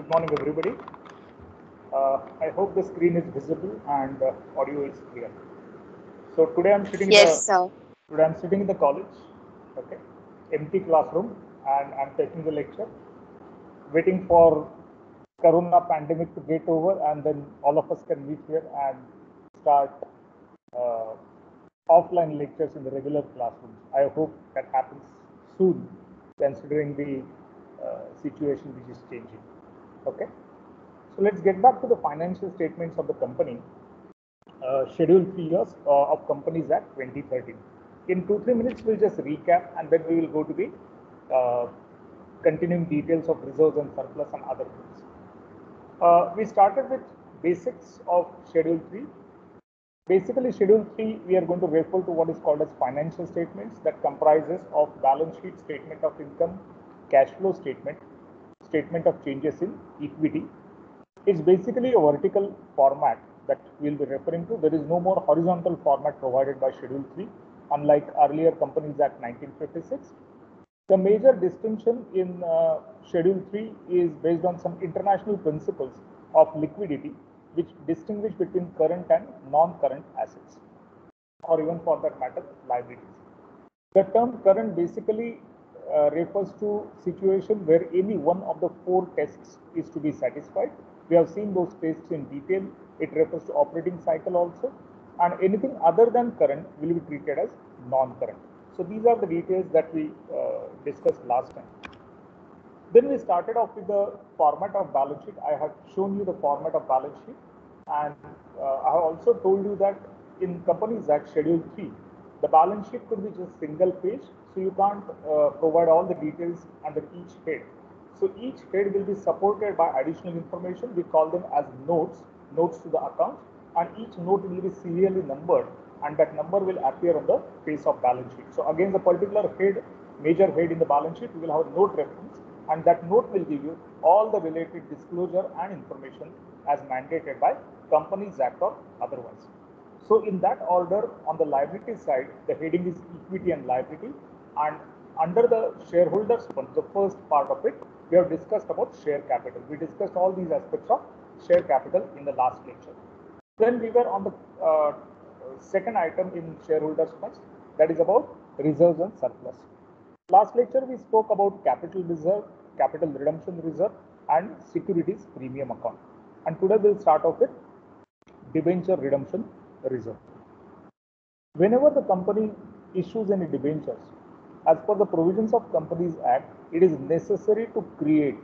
Good morning, everybody. I hope the screen is visible and audio is clear. So today I'm sitting in Yes, sir. the college, okay, empty classroom, and I'm taking the lecture, waiting for Corona pandemic to get over, and then all of us can meet here and start uh, offline lectures in the regular classrooms. I hope that happens soon, considering the situation which is changing. Okay. So let's get back to the financial statements of the company. Schedule 3 years of Companies Act 2013. In 2-3 minutes, we'll just recap and then we will go to the uh, continuing details of reserves and surplus and other things. We started with basics of Schedule 3. Basically, Schedule 3, we are going to refer to what is called as financial statements that comprises of balance sheet, statement of income, cash flow statement, statement of changes in equity. It's basically a vertical format that we'll be referring to. There is no more horizontal format provided by Schedule 3, unlike earlier Companies Act 1956. The major distinction in Schedule 3 is based on some international principles of liquidity, which distinguish between current and non-current assets, or even for that matter, liabilities. The term current basically refers to situation where any one of the 4 tests is to be satisfied. We have seen those tests in detail. It refers to operating cycle also, and anything other than current will be treated as non-current. So these are the details that we discussed last time. Then we started off with the format of balance sheet. I have shown you the format of balance sheet, and I have also told you that in Companies Act Schedule 3, the balance sheet could be just single page, so you can't provide all the details under each head. So each head will be supported by additional information. We call them as notes, notes to the account, and each note will be serially numbered, and that number will appear on the face of balance sheet. So against the particular head, major head in the balance sheet, we will have a note reference, and that note will give you all the related disclosure and information as mandated by Companies Act or otherwise. So in that order, on the liability side, the heading is equity and liability, and under the shareholders fund, the first part of it, we have discussed about share capital. We discussed all these aspects of share capital in the last lecture. Then we were on the second item in shareholders funds, that is about reserves and surplus. Last lecture we spoke about capital reserve, capital redemption reserve, and securities premium account. And today we'll start off with debenture redemption reserve. Whenever the company issues any debentures, as per the provisions of Companies Act, it is necessary to create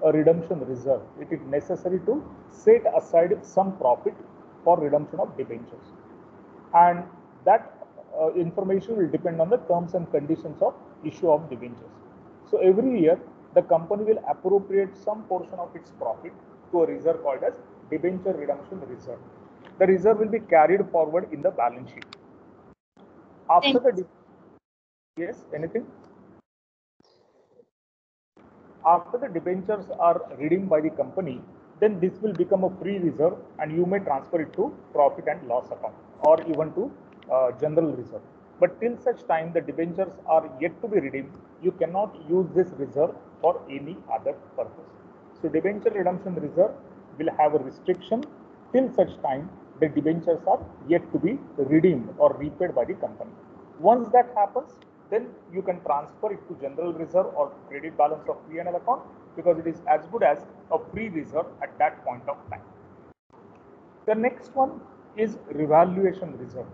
a redemption reserve. It is necessary to set aside some profit for redemption of debentures, and that information will depend on the terms and conditions of issue of debentures. So every year the company will appropriate some portion of its profit to a reserve called as debenture redemption reserve. The reserve will be carried forward in the balance sheet. After the yes, anything? After the debentures are redeemed by the company, then this will become a free reserve, and you may transfer it to profit and loss account or even to general reserve. But till such time the debentures are yet to be redeemed, you cannot use this reserve for any other purpose. So debenture redemption reserve will have a restriction till such time the debentures are yet to be redeemed or repaid by the company. Once that happens, then you can transfer it to general reserve or credit balance of P&L account, because it is as good as a free reserve at that point of time. The next one is revaluation reserve.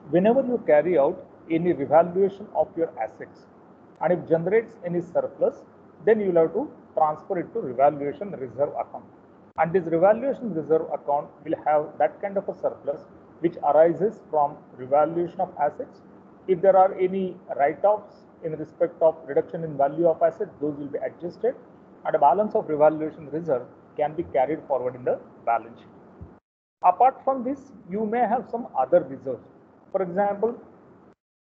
Whenever you carry out any revaluation of your assets and it generates any surplus, then you will have to transfer it to revaluation reserve account. And this revaluation reserve account will have that kind of a surplus which arises from revaluation of assets. If there are any write-offs in respect of reduction in value of assets, those will be adjusted, and a balance of revaluation reserve can be carried forward in the balance sheet. Apart from this, you may have some other reserves. For example,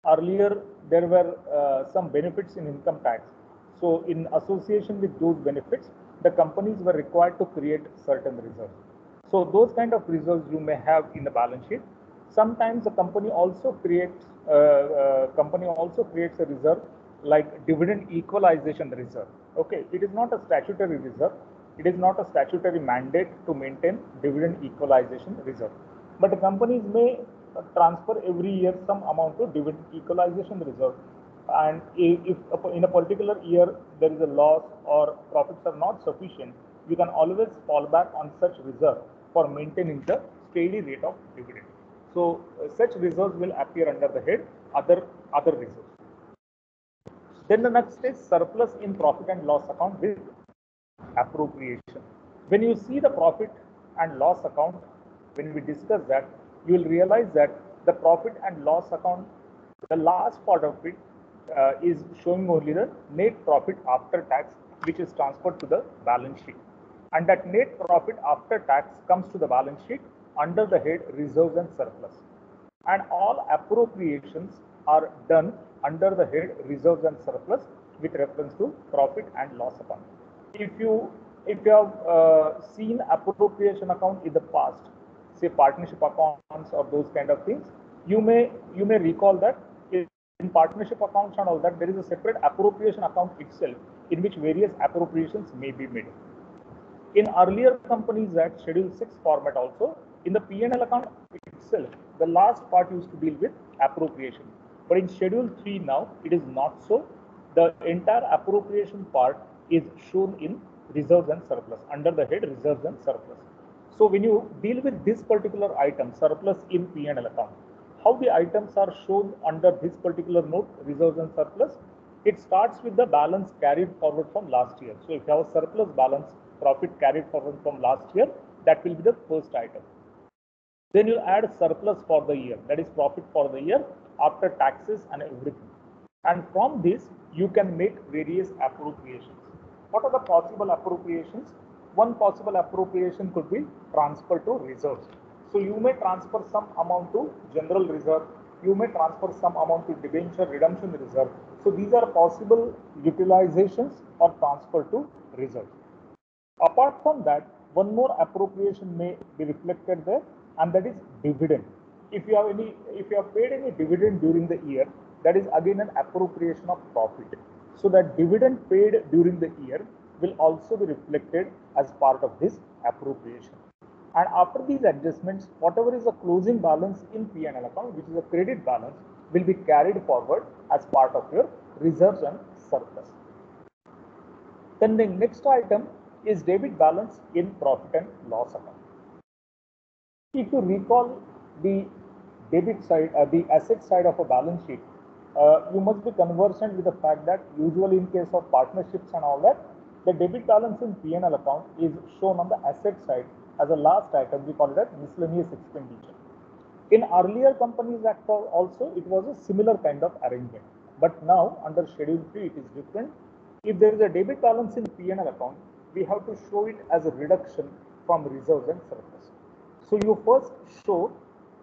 earlier there were some benefits in income tax. So in association with those benefits, the companies were required to create certain reserves. So those kind of reserves you may have in the balance sheet. Sometimes the company also creates a reserve like dividend equalization reserve. Okay, it is not a statutory reserve, It is not a statutory mandate to maintain dividend equalization reserve. But the companies may transfer every year some amount to dividend equalization reserve. And if in a particular year there is a loss or profits are not sufficient, you can always fall back on such reserve for maintaining the steady rate of dividend. So such reserves will appear under the head other reserves. Then the next is surplus in profit and loss account with appropriation. When you see the profit and loss account, when we discuss that, you will realize that the profit and loss account, the last part of it is showing only the net profit after tax, which is transferred to the balance sheet. And that net profit after tax comes to the balance sheet under the head reserves and surplus. And all appropriations are done under the head reserves and surplus with reference to profit and loss account. If you have seen appropriation account in the past, say partnership accounts or those kind of things, you may recall that in partnership accounts and all that, there is a separate appropriation account itself in which various appropriations may be made. In earlier Companies Act Schedule 6 format also, in the P&L account itself, the last part used to deal with appropriation. But in Schedule 3 now, it is not so. The entire appropriation part is shown in reserves and surplus, under the head reserves and surplus. So when you deal with this particular item, surplus in P&L account, how the items are shown under this particular note, reserves and surplus, it starts with the balance carried forward from last year. So if you have a surplus balance, profit carried forward from last year, that will be the first item. Then you add surplus for the year, that is profit for the year after taxes and everything. And from this, you can make various appropriations. What are the possible appropriations? One possible appropriation could be transfer to reserves. So you may transfer some amount to general reserve, you may transfer some amount to debenture redemption reserve. So these are possible utilizations or transfer to reserve. Apart from that, one more appropriation may be reflected there, and that is dividend. If you have paid any dividend during the year, that is again an appropriation of profit. So that dividend paid during the year will also be reflected as part of this appropriation. And after these adjustments, whatever is the closing balance in P&L account, which is a credit balance, will be carried forward as part of your reserves and surplus. Then the next item is debit balance in profit and loss account. If you recall the debit side, the asset side of a balance sheet, you must be conversant with the fact that usually in case of partnerships and all that, the debit balance in P&L account is shown on the asset side as a last item. We call it as miscellaneous expenditure. In earlier Companies Act also, it was a similar kind of arrangement. But now under Schedule 3, it is different. If there is a debit balance in P&L account, we have to show it as a reduction from reserves and surplus. So you first show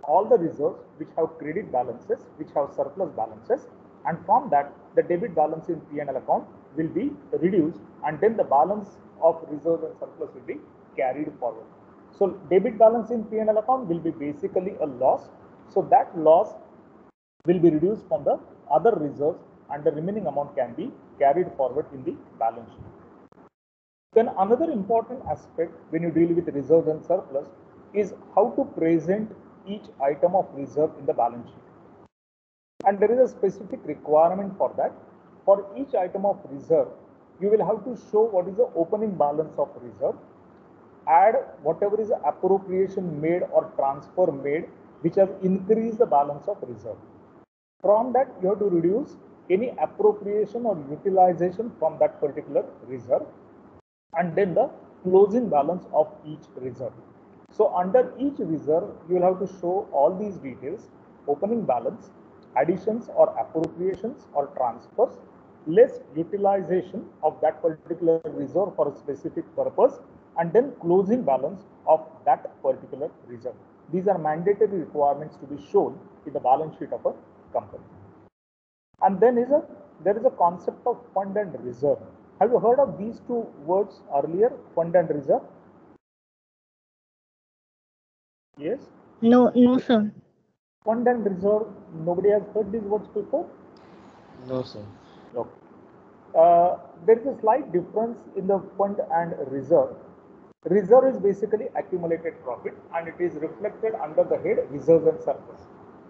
all the reserves which have credit balances, which have surplus balances, and from that the debit balance in P&L account will be reduced, and then the balance of reserves and surplus will be carried forward. So debit balance in P&L account will be basically a loss. So that loss will be reduced from the other reserves, and the remaining amount can be carried forward in the balance sheet. Then another important aspect when you deal with reserves and surplus is how to present each item of reserve in the balance sheet. And there is a specific requirement for that. For each item of reserve, you will have to show what is the opening balance of reserve, add whatever is the appropriation made or transfer made which has increased the balance of reserve. From that, you have to reduce any appropriation or utilization from that particular reserve, and then the closing balance of each reserve. So under each reserve, you will have to show all these details: opening balance, additions or appropriations or transfers, less utilization of that particular reserve for a specific purpose, and then closing balance of that particular reserve. These are mandatory requirements to be shown in the balance sheet of a company. And then there is a concept of fund and reserve. Have you heard of these two words earlier, fund and reserve? Yes? No, sir. Fund and reserve, nobody has heard these words before? No, sir. Okay. there is a slight difference in the fund and reserve. Reserve is basically accumulated profit and it is reflected under the head reserves and surplus.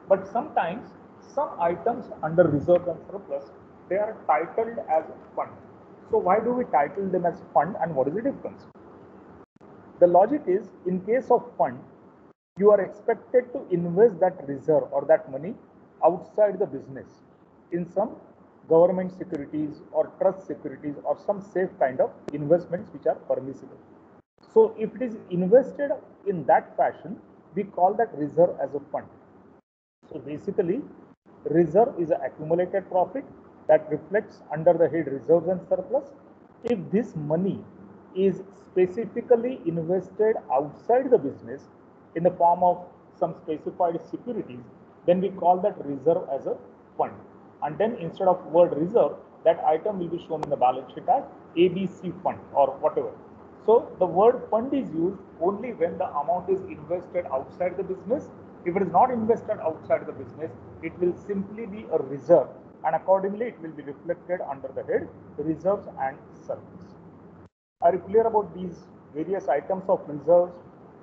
But sometimes some items under reserve and surplus, they are titled as fund. So why do we title them as fund and what is the difference? The logic is, in case of fund, you are expected to invest that reserve or that money outside the business in some government securities or trust securities or some safe kind of investments which are permissible. So if it is invested in that fashion, we call that reserve as a fund. So basically, reserve is an accumulated profit that reflects under the head reserves and surplus. If this money is specifically invested outside the business in the form of some specified securities, then we call that reserve as a fund. And then instead of word reserve, that item will be shown in the balance sheet as ABC fund or whatever. So the word fund is used only when the amount is invested outside the business. If it is not invested outside the business, it will simply be a reserve and accordingly it will be reflected under the head reserves and surplus. Are you clear about these various items of reserves,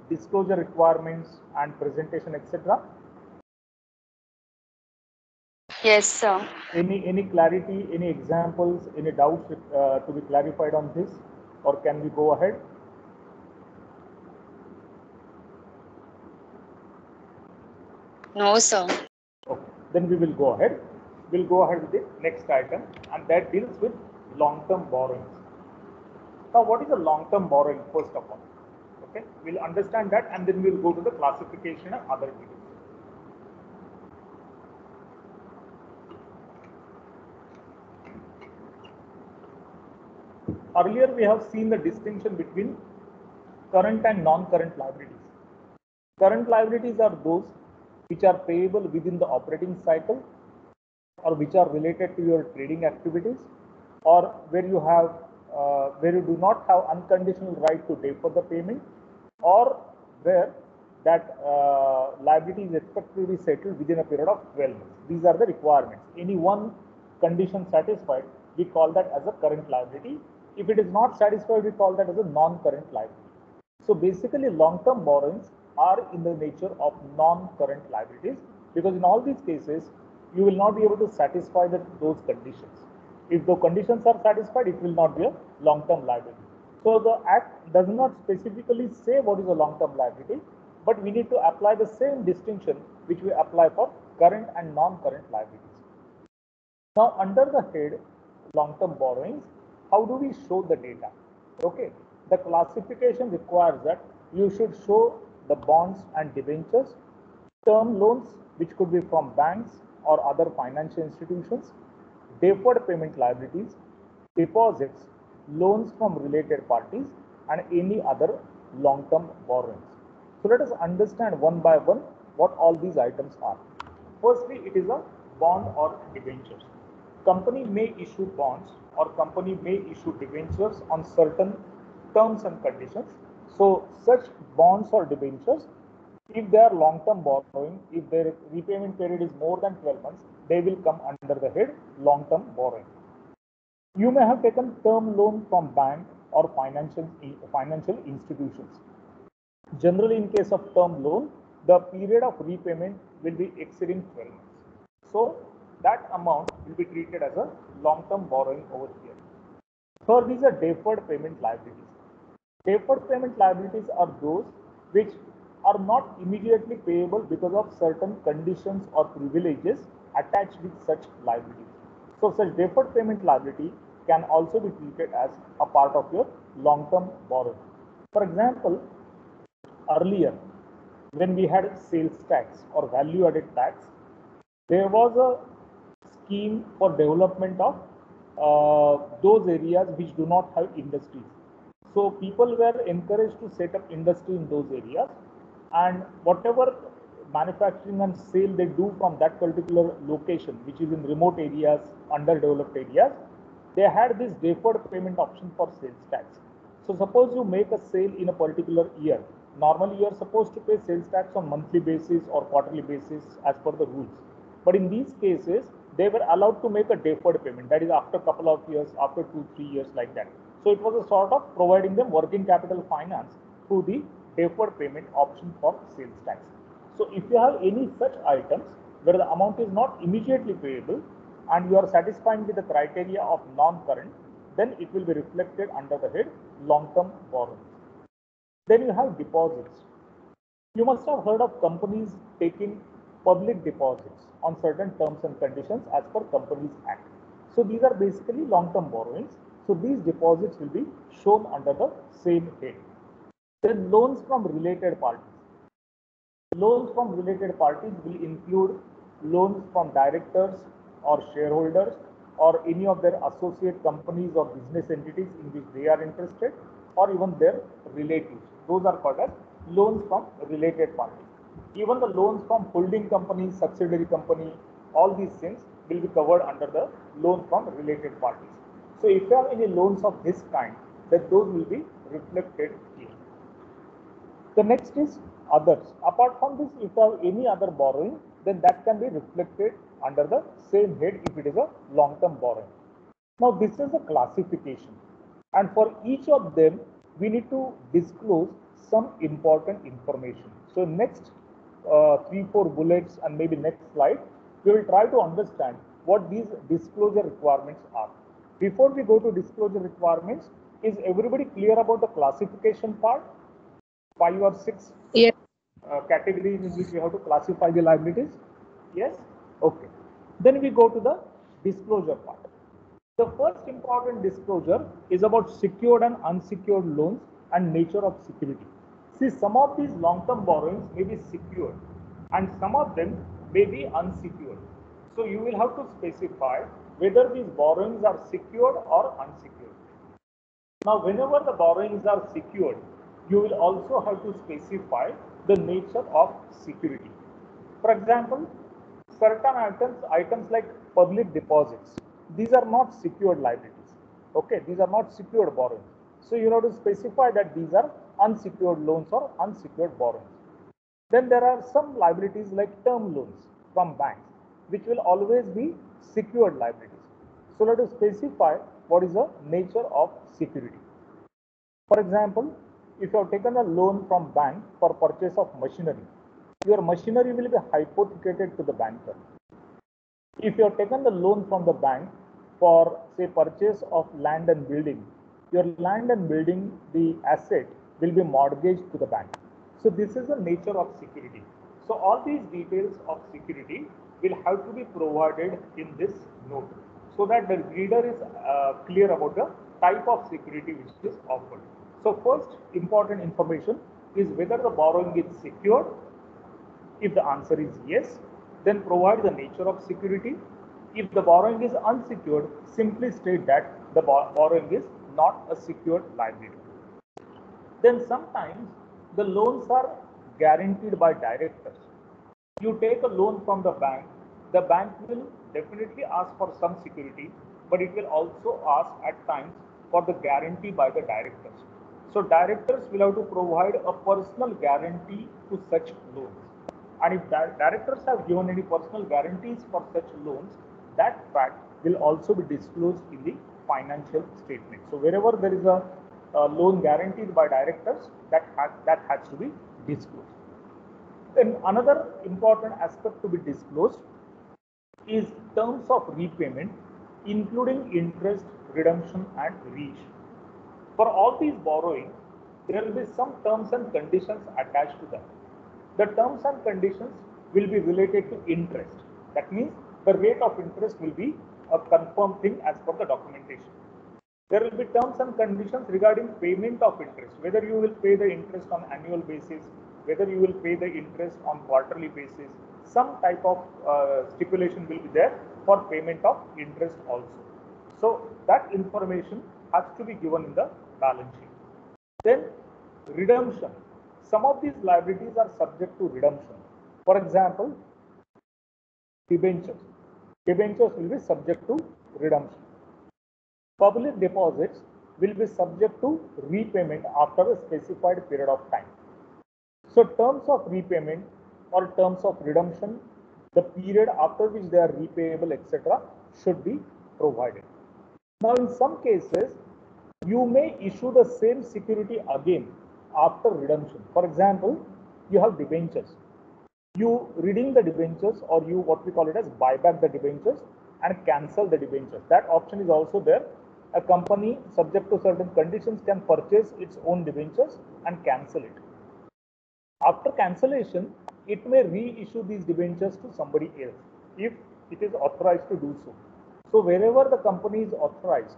disclosure requirements and presentation, etc.? Yes, sir. Any clarity, any examples, any doubts to be clarified on this, or can we go ahead? No, sir. Okay, then we will go ahead. We'll go ahead with the next item, and that deals with long-term borrowings. Now, what is a long-term borrowing, first of all? Okay, we'll understand that, and then we'll go to the classification and other details. Earlier, we have seen the distinction between current and non-current liabilities. Current liabilities are those which are payable within the operating cycle or which are related to your trading activities, or where you have where you do not have unconditional right to defer the payment, or where that liability is expected to be settled within a period of 12 months. These are the requirements. Any one condition satisfied, we call that as a current liability. If it is not satisfied, we call that as a non-current liability. So basically, long-term borrowings are in the nature of non-current liabilities, because in all these cases, you will not be able to satisfy those conditions. If the conditions are satisfied, it will not be a long-term liability. So the Act does not specifically say what is a long-term liability, but we need to apply the same distinction which we apply for current and non-current liabilities. Now, under the head long-term borrowings, how do we show the data? Okay, the classification requires that you should show the bonds and debentures, term loans, which could be from banks or other financial institutions, deferred payment liabilities, deposits, loans from related parties, and any other long-term borrowings. So let us understand one by one what all these items are. Firstly, it is a bond or debentures. Company may issue bonds or company may issue debentures on certain terms and conditions. So such bonds or debentures, if they are long-term borrowing, if their repayment period is more than 12 months, they will come under the head long-term borrowing. You may have taken term loan from bank or financial institutions. Generally, in case of term loan, the period of repayment will be exceeding 12 months. So that amount will be treated as a long-term borrowing over here. Third is a deferred payment liabilities. Deferred payment liabilities are those which are not immediately payable because of certain conditions or privileges attached with such liabilities. So such deferred payment liability can also be treated as a part of your long-term borrowing. For example, earlier when we had sales tax or value added tax, there was a scheme for development of those areas which do not have industries. So people were encouraged to set up industry in those areas, and whatever manufacturing and sale they do from that particular location, which is in remote areas, underdeveloped areas, they had this deferred payment option for sales tax. So suppose you make a sale in a particular year. Normally you are supposed to pay sales tax on monthly basis or quarterly basis as per the rules. But in these cases, they were allowed to make a deferred payment. That is after a couple of years, after 2-3 years like that. So it was a sort of providing them working capital finance through the deferred payment option for sales tax. So if you have any such items where the amount is not immediately payable and you are satisfying with the criteria of non-current, then it will be reflected under the head long-term borrowings. Then you have deposits. You must have heard of companies taking public deposits on certain terms and conditions as per Companies Act. So these are basically long-term borrowings. So these deposits will be shown under the same head. Then loans from related parties. Loans from related parties will include loans from directors or shareholders or any of their associate companies or business entities in which they are interested, or even their relatives. Those are called as loans from related parties. Even the loans from holding companies, subsidiary company, all these things will be covered under the loan from related parties. So if you have any loans of this kind, then those will be reflected here. The next is others. Apart from this, if you have any other borrowing, then that can be reflected under the same head if it is a long-term borrowing. Now this is a classification, and for each of them we need to disclose some important information. So next 3-4 bullets and maybe next slide, we will try to understand what these disclosure requirements are. Before we go to disclosure requirements, is everybody clear about the classification part? 5 or 6 Yes. Categories in which we have to classify the liabilities? Yes? Okay. Then we go to the disclosure part. The first important disclosure is about secured and unsecured loans and nature of security. See, some of these long-term borrowings may be secured and some of them may be unsecured. So you will have to specify whether these borrowings are secured or unsecured. Now, whenever the borrowings are secured, you will also have to specify the nature of security. For example, certain items like public deposits, these are not secured liabilities. Okay, these are not secured borrowings. So you have to specify that these are unsecured loans or unsecured borrowings. Then there are some liabilities like term loans from banks, which will always be secured liabilities. So let us specify what is the nature of security. For example, if you have taken a loan from bank for purchase of machinery, your machinery will be hypothecated to the banker. If you have taken the loan from the bank for, say, purchase of land and building, your land and building, the asset will be mortgaged to the bank. So this is the nature of security. So all these details of security will have to be provided in this note so that the reader is clear about the type of security which is offered. So first important information is whether the borrowing is secured. If the answer is yes, then provide the nature of security. If the borrowing is unsecured, simply state that the borrowing is not a secured liability. Then sometimes the loans are guaranteed by directors. You take a loan from the bank will definitely ask for some security, but it will also ask at times for the guarantee by the directors. So directors will have to provide a personal guarantee to such loans. And if directors have given any personal guarantees for such loans, that fact will also be disclosed in the financial statement. So wherever there is a loan guaranteed by directors, that has to be disclosed. Then another important aspect to be disclosed is terms of repayment, including interest, redemption and reissue. For all these borrowings, there will be some terms and conditions attached to them. The terms and conditions will be related to interest. That means the rate of interest will be a confirmed thing as per the documentation. There will be terms and conditions regarding payment of interest, whether you will pay the interest on annual basis, whether you will pay the interest on quarterly basis. Some type of stipulation will be there for payment of interest also. So that information has to be given in the balance sheet. Then redemption. Some of these liabilities are subject to redemption. For example, debentures. Debentures will be subject to redemption. Public deposits will be subject to repayment after a specified period of time. So terms of repayment or terms of redemption the period after which they are repayable, etc., should be provided. Now, in some cases, you may issue the same security again after redemption. For example, you have debentures. You redeem the debentures, or you what we call it as buyback the debentures and cancel the debentures. That option is also there. A company, subject to certain conditions, can purchase its own debentures and cancel it. After cancellation, it may reissue these debentures to somebody else if it is authorized to do so. So wherever the company is authorized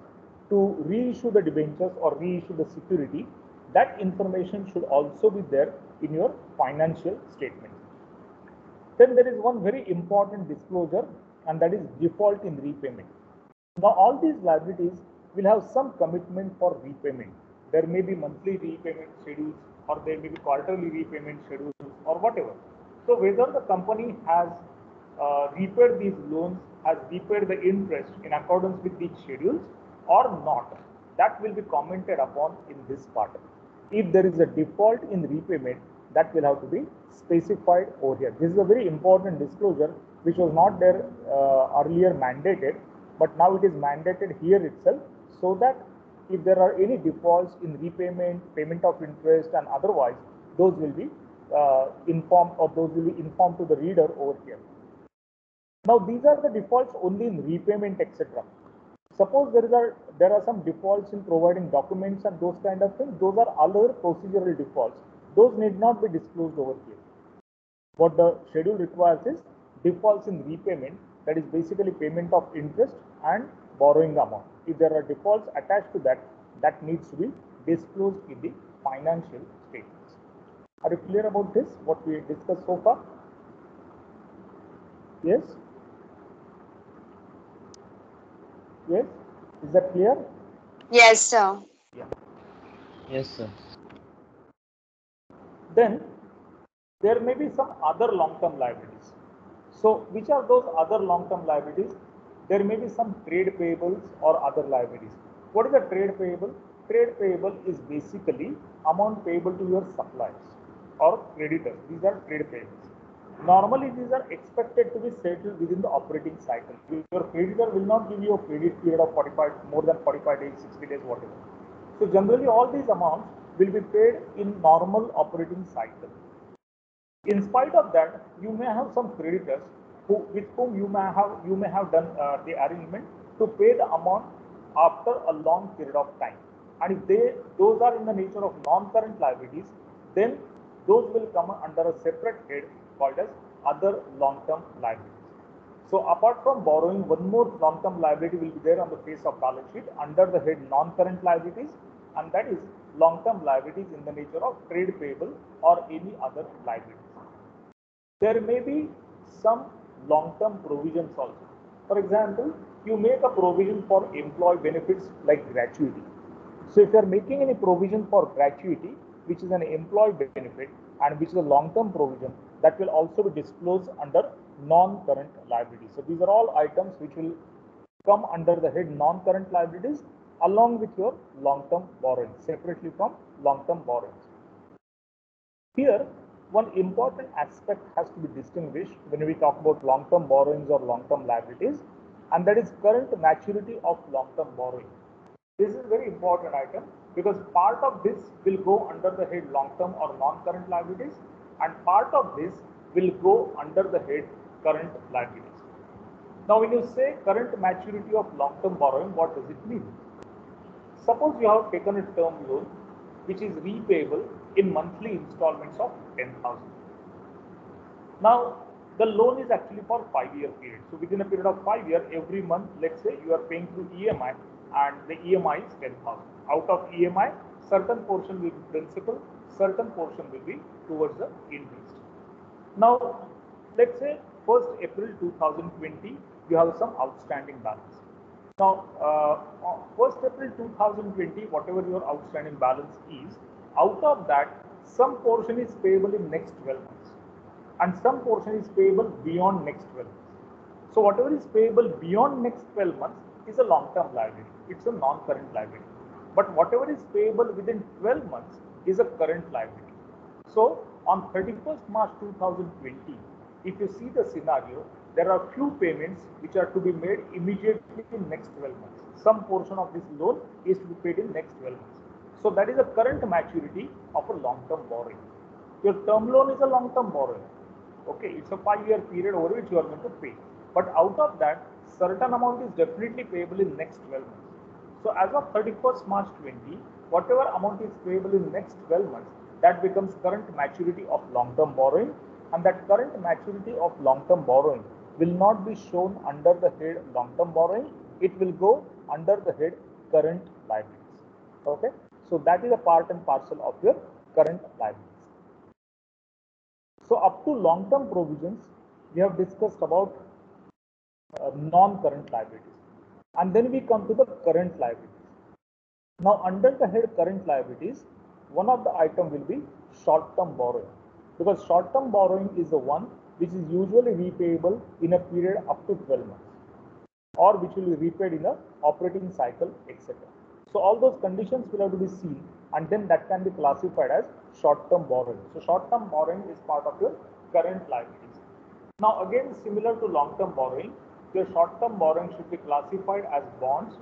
to reissue the debentures or reissue the security, that information should also be there in your financial statement. Then there is one very important disclosure, and that is default in repayment. Now all these liabilities will have some commitment for repayment. There may be monthly repayment schedules, or there may be quarterly repayment schedules, or whatever. So whether the company has repaid these loans, has repaid the interest in accordance with these schedules or not, that will be commented upon in this part. If there is a default in repayment, that will have to be specified over here. This is a very important disclosure which was not there earlier mandated, but now it is mandated here itself, so that if there are any defaults in repayment, payment of interest and otherwise, those will be informed, or those will be informed to the reader over here. Now these are the defaults only in repayment, etc. Suppose there are some defaults in providing documents and those kind of things. Those are other procedural defaults. Those need not be disclosed over here. What the schedule requires is defaults in repayment, that is basically payment of interest and borrowing amount. If there are defaults attached to that, that needs to be disclosed in the financial statements. Are you clear about this, what we discussed so far? Yes? Yes? Is that clear? Yes, sir. Yeah. Yes, sir. Then there may be some other long-term liabilities. So which are those other long-term liabilities? There may be some trade payables or other liabilities. What is a trade payable? Trade payable is basically amount payable to your suppliers or creditors. These are trade payables. Normally, these are expected to be settled within the operating cycle. Your creditor will not give you a credit period of more than 45 days, 60 days, whatever. So generally, all these amounts will be paid in normal operating cycle. In spite of that, you may have some creditors with whom you may have done the arrangement to pay the amount after a long period of time. And if those are in the nature of non-current liabilities, then those will come under a separate head called as other long-term liabilities. So apart from borrowing, one more long-term liability will be there on the face of balance sheet under the head non-current liabilities, and that is long-term liabilities in the nature of trade payable or any other liabilities. There may be some long-term provisions also. For example, you make a provision for employee benefits like gratuity. So if you are making any provision for gratuity, which is an employee benefit and which is a long-term provision, that will also be disclosed under non-current liabilities. So these are all items which will come under the head non-current liabilities along with your long-term borrowings, separately from long-term borrowings. Here, one important aspect has to be distinguished when we talk about long-term borrowings or long-term liabilities, and that is current maturity of long-term borrowing. This is a very important item because part of this will go under the head long-term or non-current liabilities, and part of this will go under the head current liabilities. Now, when you say current maturity of long-term borrowing, what does it mean? Suppose you have taken a term loan which is repayable in monthly installments of 10,000. Now, the loan is actually for 5-year period. So within a period of 5 years, every month, let's say you are paying through EMI, and the EMI is 10,000. Out of EMI, certain portion will be principal, certain portion will be towards the interest. Now, let's say 1st April 2020, you have some outstanding balance. Now, 1st April 2020, whatever your outstanding balance is, out of that, some portion is payable in next 12 months and some portion is payable beyond next 12 months. So whatever is payable beyond next 12 months is a long-term liability. It's a non-current liability. But whatever is payable within 12 months is a current liability. So on 31st March 2020, if you see the scenario, there are few payments which are to be made immediately in next 12 months. Some portion of this loan is to be paid in next 12 months. So that is the current maturity of a long-term borrowing. Your term loan is a long-term borrowing. Okay, it's a 5-year period over which you are going to pay. But out of that, certain amount is definitely payable in next 12 months. So as of 31st March 20, whatever amount is payable in next 12 months, that becomes current maturity of long-term borrowing, and that current maturity of long-term borrowing will not be shown under the head long-term borrowing, it will go under the head current liabilities. Okay, so that is a part and parcel of your current liabilities. So up to long-term provisions, we have discussed about non-current liabilities, and then we come to the current liabilities. Now under the head current liabilities, one of the item will be short-term borrowing, because short-term borrowing is the one which is usually repayable in a period up to 12 months, or which will be repaid in a operating cycle, etc. So all those conditions will have to be seen, and then that can be classified as short-term borrowing. So short-term borrowing is part of your current liabilities. Now again, similar to long-term borrowing, your short-term borrowing should be classified as bonds,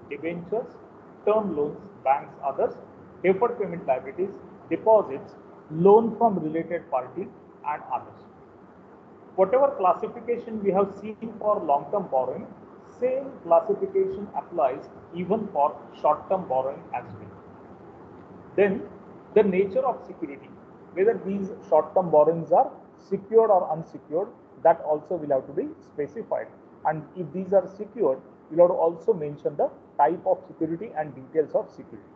debentures, term loans, banks, others, deferred payment liabilities, deposits, loan from related parties, and others. Whatever classification we have seen for long-term borrowing, same classification applies even for short-term borrowing as well. Then the nature of security, whether these short-term borrowings are secured or unsecured, that also will have to be specified. And if these are secured, you have to also mention the type of security and details of security.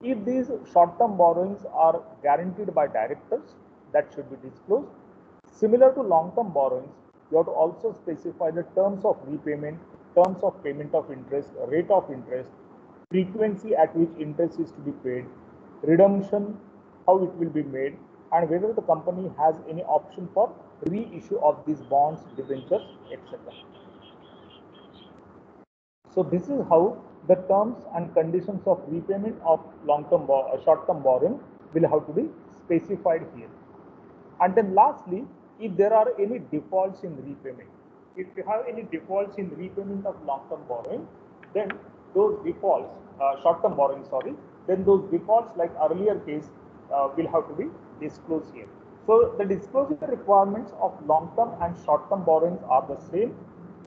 If these short-term borrowings are guaranteed by directors, that should be disclosed. Similar to long-term borrowings, you have to also specify the terms of repayment, terms of payment of interest, rate of interest, frequency at which interest is to be paid, redemption, how it will be made, and whether the company has any option for reissue of these bonds, debentures, etc. So this is how the terms and conditions of repayment of long-term short-term borrowing will have to be specified here. And then lastly, if there are any defaults in repayment, if you have any defaults in repayment of long-term borrowing, then those defaults, short-term borrowing, then those defaults, like earlier case, will have to be disclosed here. So the disclosure requirements of long-term and short-term borrowings are the same.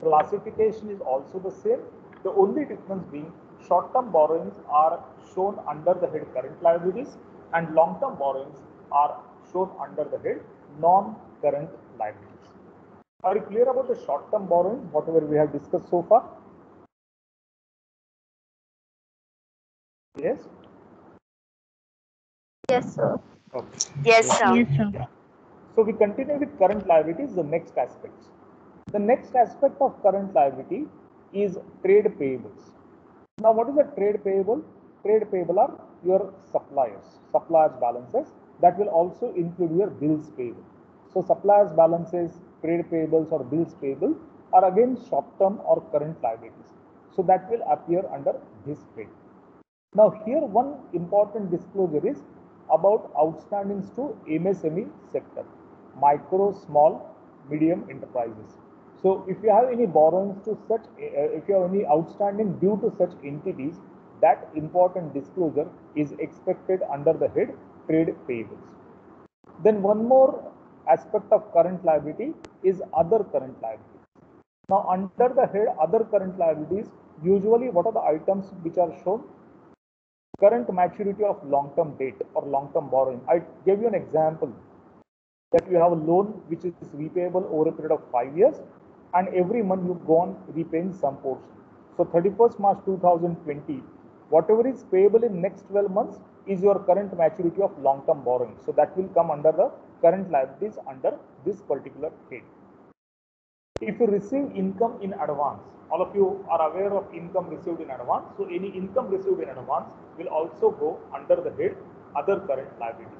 Classification is also the same. The only difference being short-term borrowings are shown under the head current liabilities, and long-term borrowings are shown under the head non-current liabilities. Are you clear about the short-term borrowing, whatever we have discussed so far? Yes? Yes, sir. Okay. Yes, sir. Yes, sir. Yeah. So we continue with current liabilities, the next aspects. The next aspect of current liability is trade payables. Now, what is a trade payable? Trade payable are your suppliers balances. That will also include your bills payable. So suppliers balances, trade payables or bills payable are again short-term or current liabilities. So that will appear under this head. Now here one important disclosure is about outstandings to MSME sector, micro, small, medium enterprises. So if you have any borrowings to such, if you have any outstanding due to such entities, that important disclosure is expected under the head trade payables. Then one more aspect of current liability is other current liabilities. Now under the head other current liabilities, usually what are the items which are shown? Current maturity of long-term debt or long-term borrowing. I gave you an example that you have a loan which is repayable over a period of 5 years, and every month you go on repaying some portion. So 31st March 2020, whatever is payable in next 12 months is your current maturity of long-term borrowing. So that will come under the current liabilities under this particular head. If you receive income in advance, all of you are aware of income received in advance. So any income received in advance will also go under the head other current liabilities.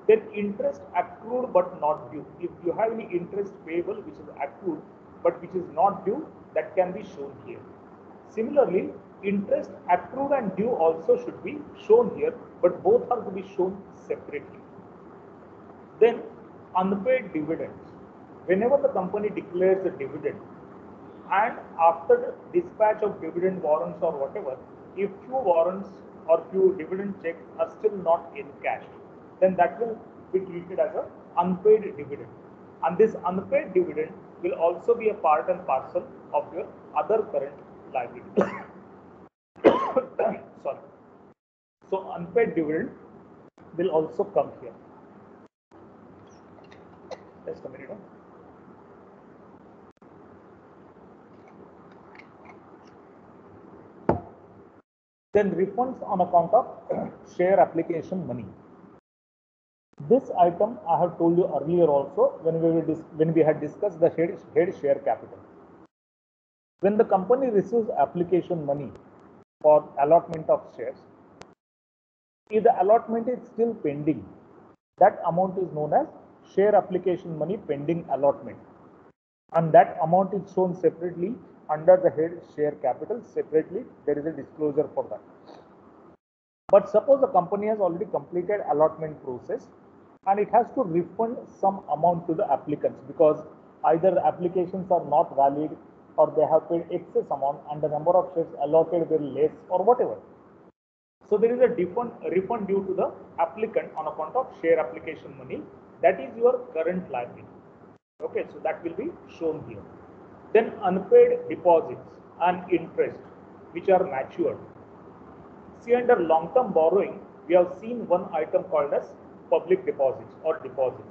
Then interest accrued but not due. If you have any interest payable which is accrued but which is not due, that can be shown here. Similarly, interest accrued and due also should be shown here, but both are to be shown separately. Then unpaid dividends. whenever the company declares a dividend, and after the dispatch of dividend warrants or whatever, if few warrants or few dividend checks are still not encashed, then that will be treated as an unpaid dividend. And this unpaid dividend will also be a part and parcel of your other current liability. Sorry. So unpaid dividend will also come here. Just a minute. Then refunds on account of share application money. This item I have told you earlier also when we had discussed the head share capital. When the company receives application money for allotment of shares, if the allotment is still pending, that amount is known as share application money pending allotment, and that amount is shown separately under the head share capital. Separately, there is a disclosure for that. But suppose the company has already completed allotment process and it has to refund some amount to the applicants because either the applications are not valid or they have paid excess amount and the number of shares allotted were less or whatever. So there is a refund due to the applicant on account of share application money. That is your current liability. Okay, so that will be shown here. Then unpaid deposits and interest which are matured. See, under long-term borrowing, we have seen one item called as public deposits or deposits.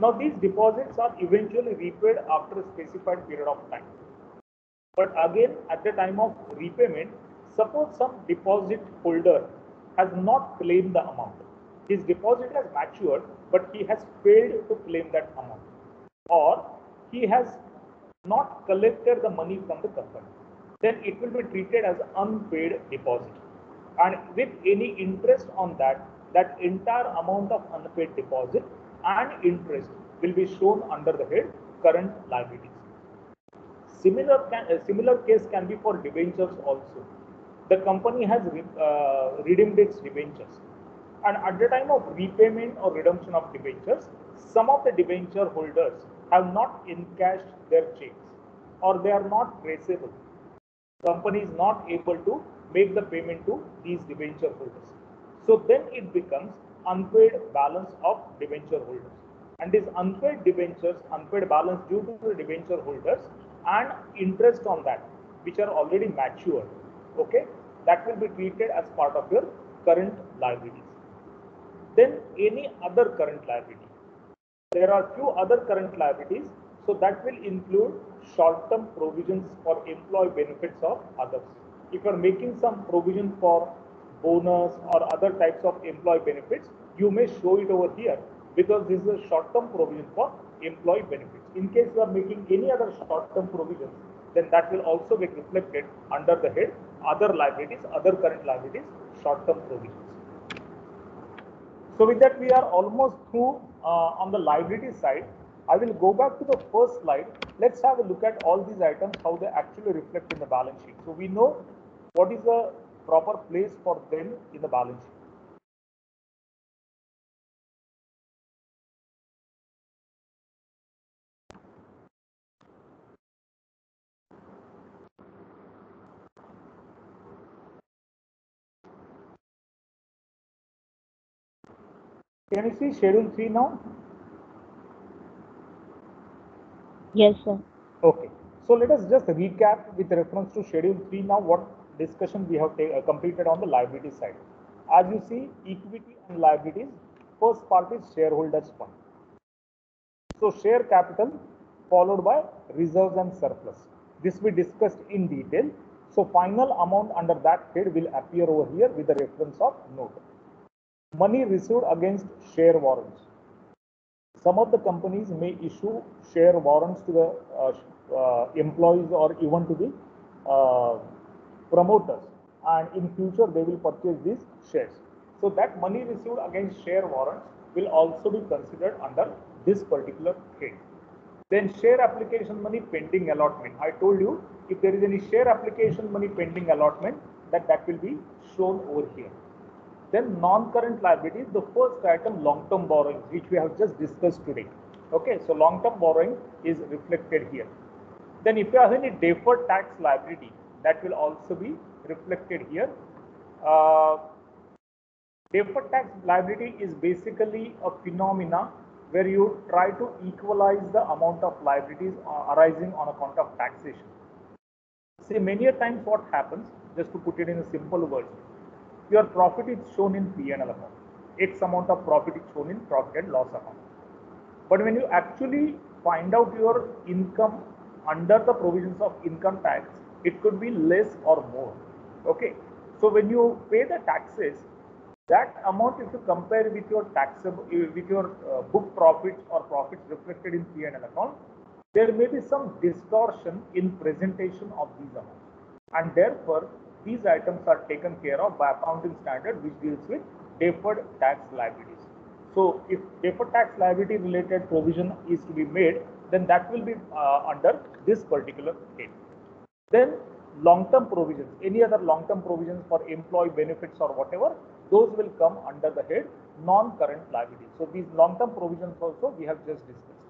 Now, these deposits are eventually repaid after a specified period of time. But again, at the time of repayment, suppose some deposit holder has not claimed the amount. His deposit has matured, but he has failed to claim that amount. Or he has not collected the money from the company. Then it will be treated as unpaid deposit. And with any interest on that, that entire amount of unpaid deposit and interest will be shown under the head current liabilities. Similar case can be for debentures also. The company has redeemed its debentures, and at the time of repayment or redemption of debentures, some of the debenture holders have not encashed their checks or they are not traceable. Company is not able to make the payment to these debenture holders. So then it becomes unpaid balance of debenture holders. And these unpaid debentures, unpaid balance due to the debenture holders and interest on that, which are already matured, okay, that will be treated as part of your current liabilities. Then any other current liability. There are few other current liabilities, so that will include short-term provisions for employee benefits of others. If you are making some provision for bonus or other types of employee benefits, you may show it over here because this is a short-term provision for employee benefits. In case you are making any other short-term provisions, then that will also get reflected under the head other liabilities, other current liabilities, short-term provisions. So with that, we are almost through on the liability side. I will go back to the first slide. Let's have a look at all these items, how they actually reflect in the balance sheet. So we know what is the proper place for them in the balance sheet. Can you see schedule 3 now? Yes, sir. Okay. So let us just recap with reference to schedule 3 now what discussion we have completed on the liability side. As you see, equity and liabilities, first part is shareholders fund. So share capital followed by reserves and surplus. This we discussed in detail. So final amount under that head will appear over here with the reference of note. Money received against share warrants. Some of the companies may issue share warrants to the employees or even to the promoters, and in future they will purchase these shares. So that money received against share warrants will also be considered under this particular head. Then share application money pending allotment. I told you if there is any share application money pending allotment, that will be shown over here. Then non-current liabilities, the first item long-term borrowings, which we have just discussed today. Okay, so long-term borrowing is reflected here. Then if you have any deferred tax liability, that will also be reflected here. Uh, Deferred tax liability is basically a phenomena where you try to equalize the amount of liabilities arising on account of taxation. See, many a times what happens, just to put it in a simple words, your profit is shown in P&L account. X amount of profit is shown in profit and loss account. But when you actually find out your income under the provisions of income tax, it could be less or more. Okay. So when you pay the taxes, that amount, if you compare with your taxable, with your book profits or profits reflected in P&L account, there may be some distortion in presentation of these amounts, and therefore these items are taken care of by accounting standard which deals with deferred tax liabilities. So if deferred tax liability related provision is to be made, then that will be under this particular head. Then long-term provisions, any other long-term provisions for employee benefits or whatever, those will come under the head non-current liabilities. So these long-term provisions also we have just discussed.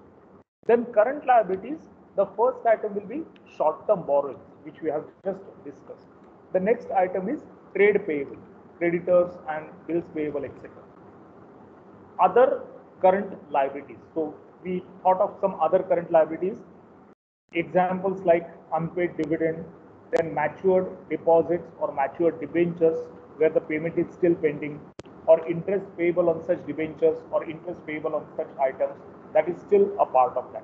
Then current liabilities, the first item will be short-term borrowings, which we have just discussed. The next item is trade payable, creditors and bills payable, etc. Other current liabilities. So we thought of some other current liabilities. Examples like unpaid dividend, then matured deposits or matured debentures where the payment is still pending, or interest payable on such debentures or interest payable on such items, that is still a part of that.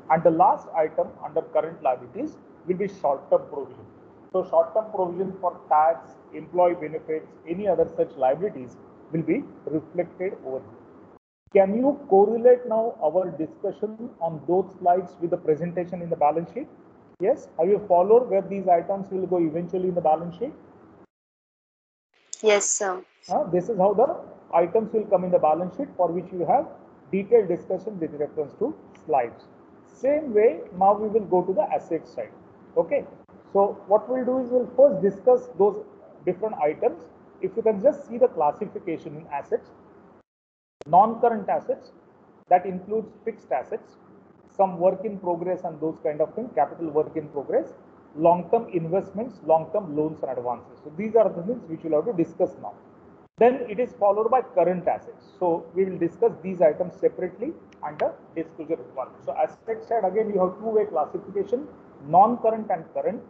And the last item under current liabilities will be short-term provision. So short-term provision for tax, employee benefits, any other such liabilities will be reflected over here. Can you correlate now our discussion on those slides with the presentation in the balance sheet? Yes, have you followed where these items will go eventually in the balance sheet? Yes, sir. This is how the items will come in the balance sheet, for which you have detailed discussion with reference to slides. Same way, now we will go to the asset side. Okay, so what we'll do is we'll first discuss those different items. If you can just see the classification in assets, non-current assets, that includes fixed assets, some work in progress and those kind of things, capital work in progress, long-term investments, long-term loans and advances. So these are the things which we'll have to discuss now. Then it is followed by current assets. So we will discuss these items separately under disclosure requirement. So asset side, again you have two-way classification, non-current and current.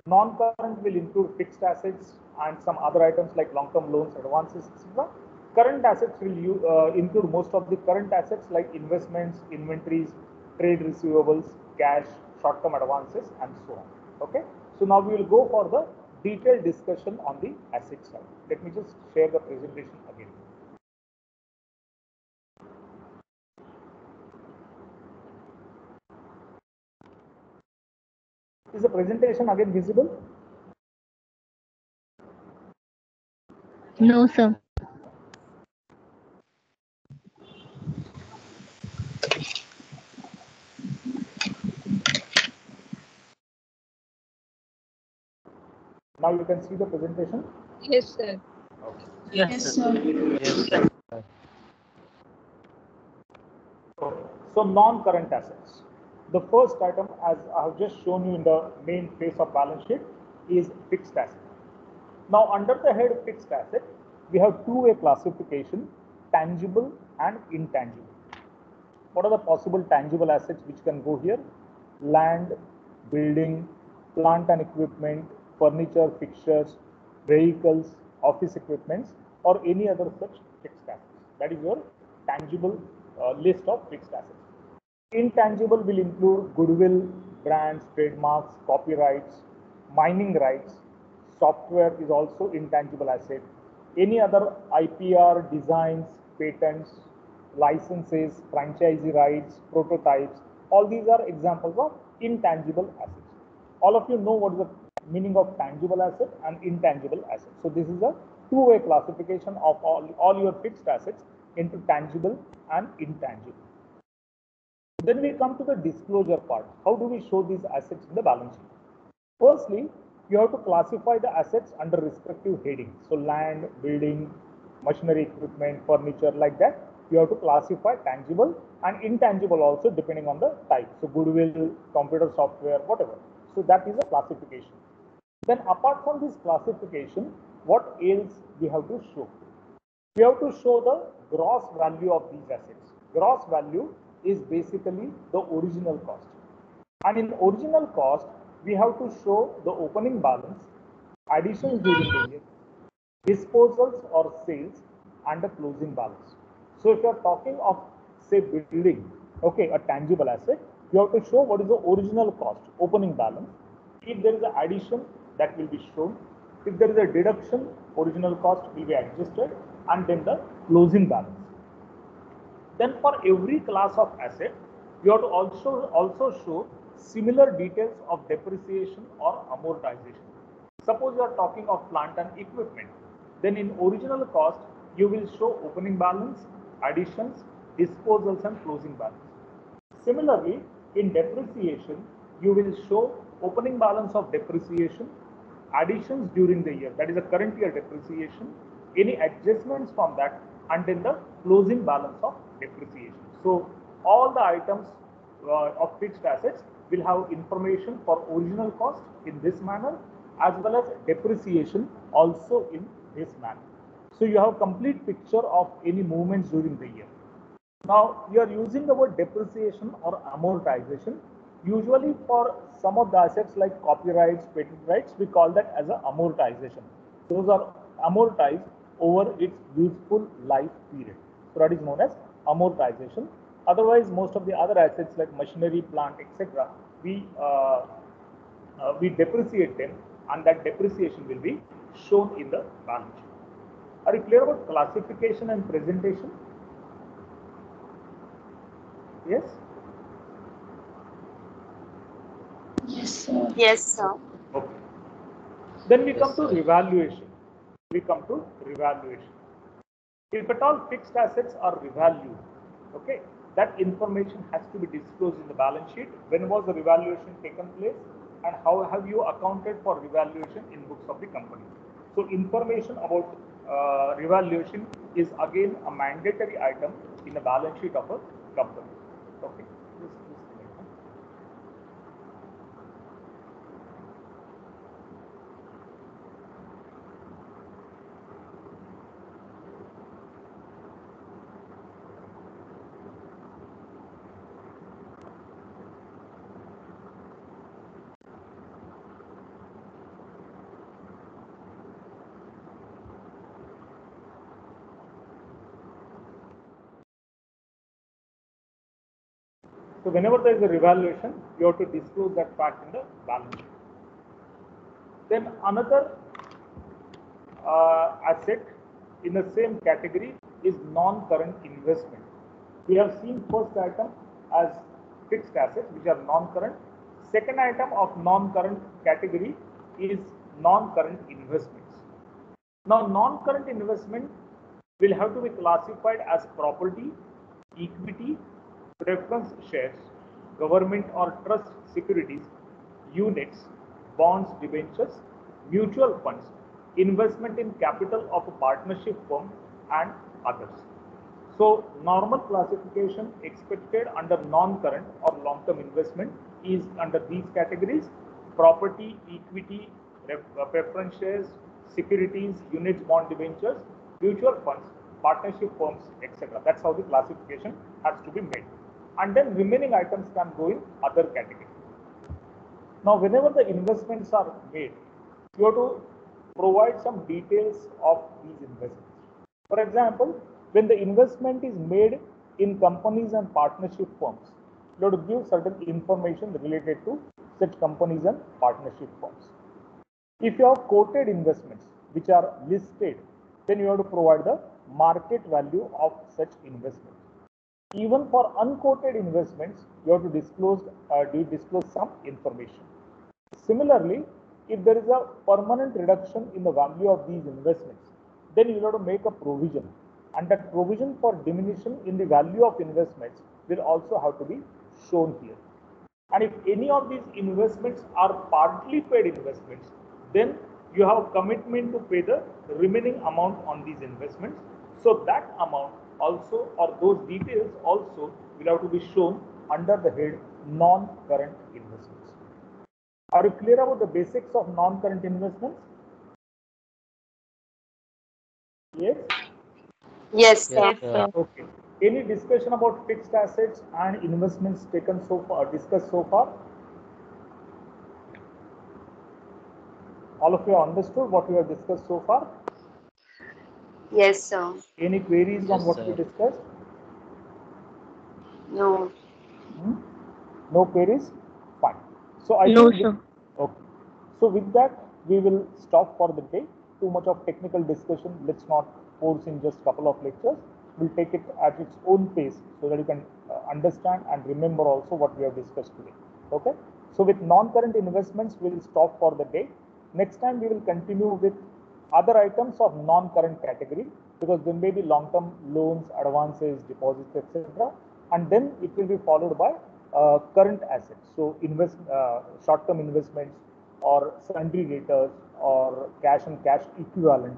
Non-current will include fixed assets and some other items like long-term loans, advances, etc. Current assets will include most of the current assets like investments, inventories, trade receivables, cash, short-term advances, and so on. Okay. So now we will go for the detailed discussion on the asset side. Let me just share the presentation again. Is the presentation again visible? No, sir. Now you can see the presentation? Yes, sir. Okay. Yes, sir. Yes, sir. Okay. So non-current assets. The first item, as I have just shown you in the main face of balance sheet, is fixed asset. Now under the head fixed asset, we have two-way classification, tangible and intangible. What are the possible tangible assets which can go here? Land, building, plant and equipment, furniture, fixtures, vehicles, office equipments, or any other such fixed assets. That is your tangible list of fixed assets. Intangible will include goodwill, brands, trademarks, copyrights, mining rights. Software is also intangible asset. Any other IPR, designs, patents, licenses, franchisee rights, prototypes, all these are examples of intangible assets. All of you know what is the meaning of tangible asset and intangible asset. So this is a two-way classification of all your fixed assets into tangible and intangible. Then we come to the disclosure part. How do we show these assets in the balance sheet? Firstly, you have to classify the assets under respective headings. So land, building, machinery, equipment, furniture, like that. you have to classify tangible and intangible also depending on the type. So goodwill, computer software, whatever. So that is a classification. Then apart from this classification, what else we have to show? We have to show the gross value of these assets. Gross value is basically the original cost. And in original cost, we have to show the opening balance, additions during the year, disposals or sales, and the closing balance. So if you are talking of, say, building, okay, a tangible asset, you have to show what is the original cost, opening balance. If there is an addition, that will be shown. If there is a deduction, original cost will be adjusted, and then the closing balance. Then for every class of asset, you have to also show similar details of depreciation or amortization. Suppose you are talking of plant and equipment, then in original cost, you will show opening balance, additions, disposals, and closing balance. Similarly, in depreciation, you will show opening balance of depreciation, additions during the year, that is the current year depreciation, any adjustments from that, and then the closing balance of depreciation. So all the items of fixed assets will have information for original cost in this manner, as well as depreciation also in this manner. So you have complete picture of any movements during the year. Now you are using the word depreciation or amortization. Usually for some of the assets like copyrights, patent rights, we call that as a amortization. Those are amortized over its useful life period. So that is known as amortization. Otherwise, most of the other assets like machinery, plant, etc., we depreciate them, and that depreciation will be shown in the balance sheet. Are you clear about classification and presentation? Yes? Yes, sir. Yes, sir. Okay. Then we come to revaluation. If at all fixed assets are revalued, okay, that information has to be disclosed in the balance sheet. When was the revaluation taken place, and how have you accounted for revaluation in books of the company? So information about revaluation is again a mandatory item in the balance sheet of a company. Okay. So whenever there is a revaluation, you have to disclose that fact in the balance sheet. Then another asset in the same category is non-current investment. We have seen first item as fixed assets, which are non-current. Second item of non-current category is non-current investments. Now, non-current investment will have to be classified as property, equity, preference shares, government or trust securities, units, bonds, debentures, mutual funds, investment in capital of a partnership firm, and others. So, normal classification expected under non-current or long-term investment is under these categories: property, equity, preference shares, securities, units, bond, debentures, mutual funds, partnership firms, etc. That's how the classification has to be made. And then remaining items can go in other categories. Now, whenever the investments are made, you have to provide some details of these investments. For example, when the investment is made in companies and partnership firms, you have to give certain information related to such companies and partnership firms. If you have quoted investments which are listed, then you have to provide the market value of such investments. Even for unquoted investments, you have to disclose some information. Similarly, if there is a permanent reduction in the value of these investments, then you have to make a provision, and that provision for diminution in the value of investments will also have to be shown here. And if any of these investments are partly paid investments, then you have commitment to pay the remaining amount on these investments. So that amount also, or those details also, will have to be shown under the head non-current investments. Are you clear about the basics of non-current investments? Yes? Yes, sir. Yes, sir. Okay. Any discussion about fixed assets and investments taken so far, discussed so far? All of you understood what we have discussed so far? Yes, sir. Any queries on Yes, what sir. we discussed? No. No queries? Fine. So I No, think sir. okay. So with that, we will stop for the day. Too much of technical discussion. Let's not force in just couple of lectures. We'll take it at its own pace so that you can understand and remember also what we have discussed today. Okay. So with non-current investments, we will stop for the day. Next time we will continue with other items of non-current category, because there may be long-term loans, advances, deposits, etc. And then it will be followed by current assets. So short-term investments or sundry debtors or cash and cash equivalent,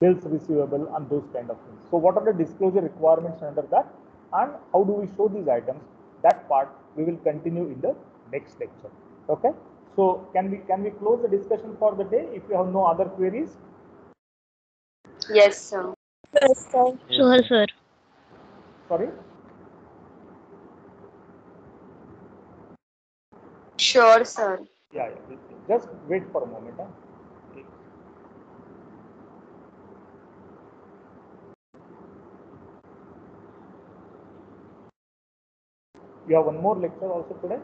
bills receivable, and those kind of things. So what are the disclosure requirements under that, and how do we show these items? That part we will continue in the next lecture. Okay. So can we close the discussion for the day if you have no other queries? Yes, sir. Yes, sir. Sure, sir. Sorry. Sure, sir. Yeah. Just wait for a moment. Okay. You have one more lecture also today.